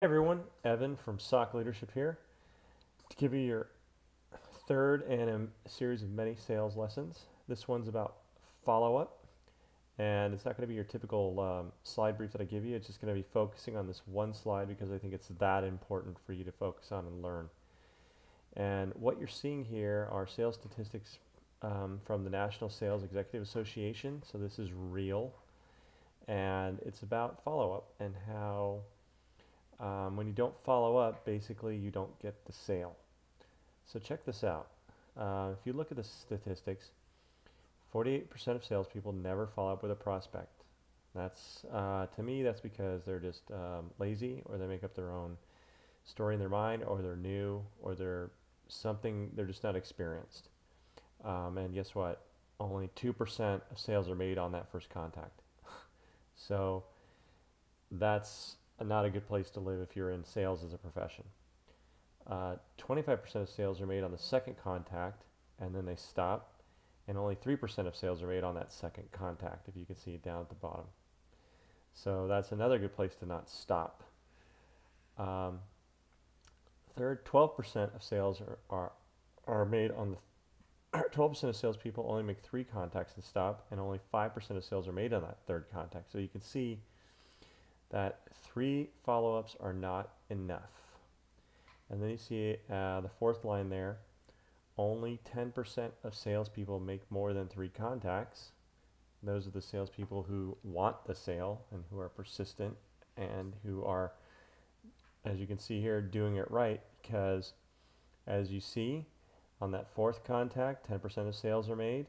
Hey everyone, Evan from SOC Leadership here to give you your third in a series of many sales lessons. This one's about follow-up, and it's not going to be your typical slide brief that I give you. It's just going to be focusing on this one slide because I think it's that important for you to focus on and learn. And what you're seeing here are sales statistics from the National Sales Executive Association. So this is real, and it's about follow-up and how when you don't follow up, basically you don't get the sale. So check this out. If you look at the statistics, 48% of salespeople never follow up with a prospect. That's to me, that's because they're just lazy, or they make up their own story in their mind, or they're new, or they're just not experienced. And guess what? Only 2% of sales are made on that first contact. So that's not a good place to live if you're in sales as a profession. 25% of sales are made on the second contact, and then they stop, and only 3% of sales are made on that second contact, if you can see it down at the bottom. So that's another good place to not stop. Third, 12% of sales are made on the 12% of salespeople only make 3 contacts and stop, and only 5% of sales are made on that third contact. So you can see that 3 follow-ups are not enough. And then you see the fourth line there, only 10% of salespeople make more than 3 contacts. Those are the salespeople who want the sale and who are persistent and who are, as you can see here, doing it right, because as you see on that fourth contact, 10% of sales are made,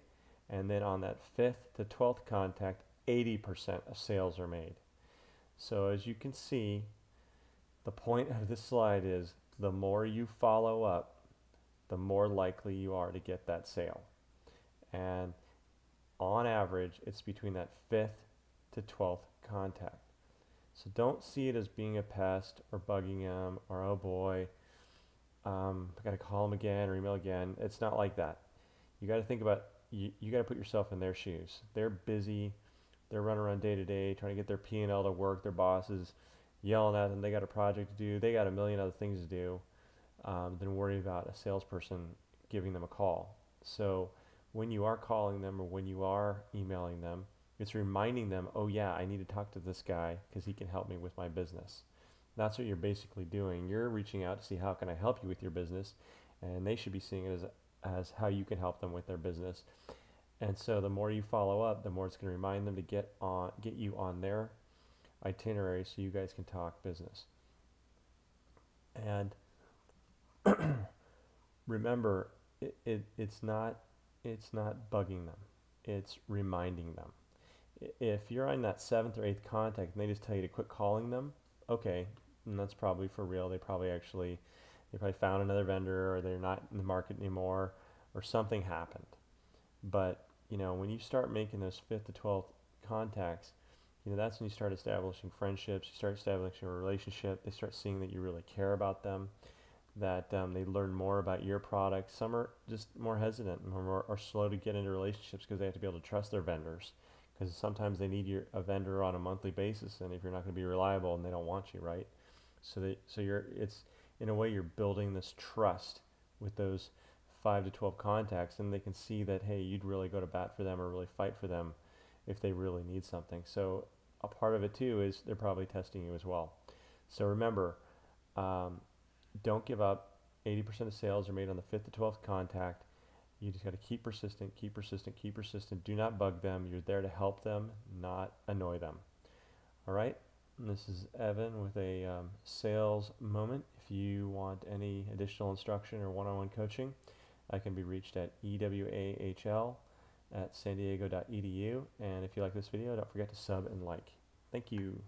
and then on that 5th to 12th contact, 80% of sales are made. So as you can see, the point of this slide is the more you follow up, the more likely you are to get that sale. And on average, it's between that 5th to 12th contact. So don't see it as being a pest or bugging them or, oh boy, I got to call them again or email again. It's not like that. You got to think about, you got to put yourself in their shoes. They're busy. They're running around day to day trying to get their P&L to work. Their bosses yelling at them. They got a project to do. They got a million other things to do than worry about a salesperson giving them a call. So when you are calling them or when you are emailing them, it's reminding them, oh yeah, I need to talk to this guy because he can help me with my business. That's what you're basically doing. You're reaching out to see how can I help you with your business, and they should be seeing it as how you can help them with their business. And so the more you follow up, the more it's going to remind them to get you on their itinerary so you guys can talk business. And remember, it's not bugging them. It's reminding them. If you're on that 7th or 8th contact and they just tell you to quit calling them, okay, and that's probably for real. They probably found another vendor, or they're not in the market anymore, or something happened. But when you start making those 5th to 12th contacts, that's when you start establishing friendships, you start establishing a relationship, they start seeing that you really care about them, that they learn more about your product. Some are just more hesitant and are slow to get into relationships because they have to be able to trust their vendors, because sometimes they need a vendor on a monthly basis, and if you're not going to be reliable, and they don't want you, right? It's in a way you're building this trust with those 5 to 12 contacts, and they can see that, hey, you'd really go to bat for them or really fight for them if they really need something. So a part of it too is they're probably testing you as well. So remember, don't give up. 80% of sales are made on the 5th to 12th contact. You just got to keep persistent, keep persistent, keep persistent. Do not bug them. You're there to help them, not annoy them. All right? And this is Evan with a sales moment. If you want any additional instruction or one-on-one coaching, I can be reached at ewahl@sandiego.edu. And if you like this video, don't forget to sub and like. Thank you.